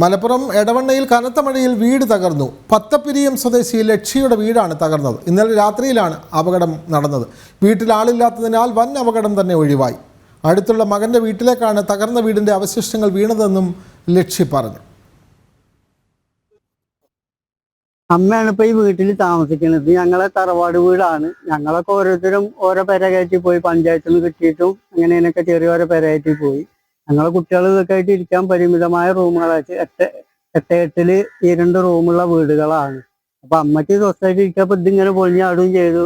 മലപ്പുറം എടവണ്ണയിൽ കനത്ത മഴയിൽ വീട് തകർന്നു. പത്തപ്പിരിയം സ്വദേശി ലക്ഷ്യയുടെ വീടാണ് തകർന്നത്. ഇന്നലെ രാത്രിയിലാണ് അപകടം നടന്നത്. വീട്ടിൽ ആളില്ലാത്തതിനാൽ വൻ അപകടം തന്നെ ഒഴിവായി. അടുത്തുള്ള മകന്റെ വീട്ടിലേക്കാണ് തകർന്ന വീടിന്റെ അവശിഷ്ടങ്ങൾ വീണതെന്നും ലക്ഷ്യ പറഞ്ഞു. അമ്മയാണ് ഇപ്പൊ ഈ വീട്ടിൽ താമസിക്കുന്നത്. ഞങ്ങളെ തറവാട് വീടാണ്. ഞങ്ങളൊക്കെ ഓരോരുത്തരും ഓരോ പെര കയറ്റി പോയി, പഞ്ചായത്തിൽ നിന്ന് കിട്ടിയിട്ടും അങ്ങനെയൊക്കെ ചെറിയ പെര കയറ്റി പോയി. ഞങ്ങളെ കുട്ടികൾ ഇതൊക്കെ ആയിട്ട് ഇരിക്കാൻ പരിമിതമായ റൂമുകളായിട്ട് എട്ടില് ഈ 2 റൂമുള്ള വീടുകളാണ്. അപ്പൊ അമ്മയ്ക്ക് സ്വസ്ഥമായിട്ട് ഇരിക്കപ്പോ ഇതിങ്ങനെ പൊളിഞ്ഞാടുകയും ചെയ്തു.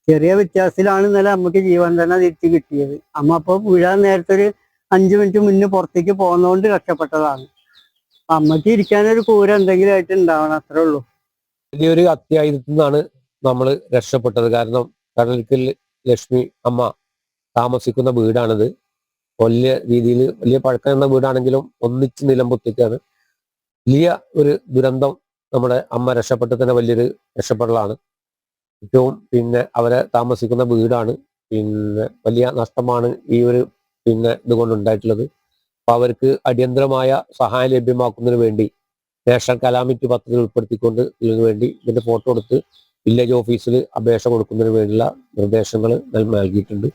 ചെറിയ വ്യത്യാസത്തിലാണ് ഇന്നലെ അമ്മയ്ക്ക് ജീവൻ തന്നെ തിരിച്ചു കിട്ടിയത്. അമ്മ അപ്പൊ വീഴാൻ നേരത്തെ ഒരു 5 മിനിറ്റ് മുന്നേ പുറത്തേക്ക് പോകുന്നതുകൊണ്ട് രക്ഷപ്പെട്ടതാണ്. അമ്മയ്ക്ക് ഇരിക്കാനൊരു കൂര എന്തെങ്കിലും ആയിട്ട് ഉണ്ടാവണം, അത്രേ ഉള്ളൂ. വലിയൊരു അത്യാഹിതത്തിൽ നിന്നാണ് നമ്മൾ രക്ഷപ്പെട്ടത്. കാരണം കടലിക്കൽ ലക്ഷ്മി അമ്മ താമസിക്കുന്ന വീടാണിത്. വലിയ രീതിയിൽ വലിയ പഴക്കമുള്ള വീടാണെങ്കിലും ഒന്നിച്ച് നിലംപൊത്തിക്കാണ്. വലിയ ഒരു ദുരന്തം നമ്മുടെ അമ്മ രക്ഷപ്പെട്ട് തന്നെ വലിയൊരു രക്ഷപ്പെടലാണ്. ഏറ്റവും അവരെ താമസിക്കുന്ന വീടാണ്. വലിയ നഷ്ടമാണ് ഈ ഒരു ഇതുകൊണ്ടുണ്ടായിട്ടുള്ളത്. അപ്പൊ അവർക്ക് അടിയന്തരമായ സഹായം ലഭ്യമാക്കുന്നതിന് വേണ്ടി നാഷണൽ കലാമിറ്റി പദ്ധതി ഉൾപ്പെടുത്തിക്കൊണ്ട് ഇതിനു വേണ്ടി ഇതിന്റെ ഫോട്ടോ എടുത്ത് വില്ലേജ് ഓഫീസിൽ അപേക്ഷ കൊടുക്കുന്നതിന് വേണ്ടിയുള്ള നിർദ്ദേശങ്ങൾ നൽകിയിട്ടുണ്ട്.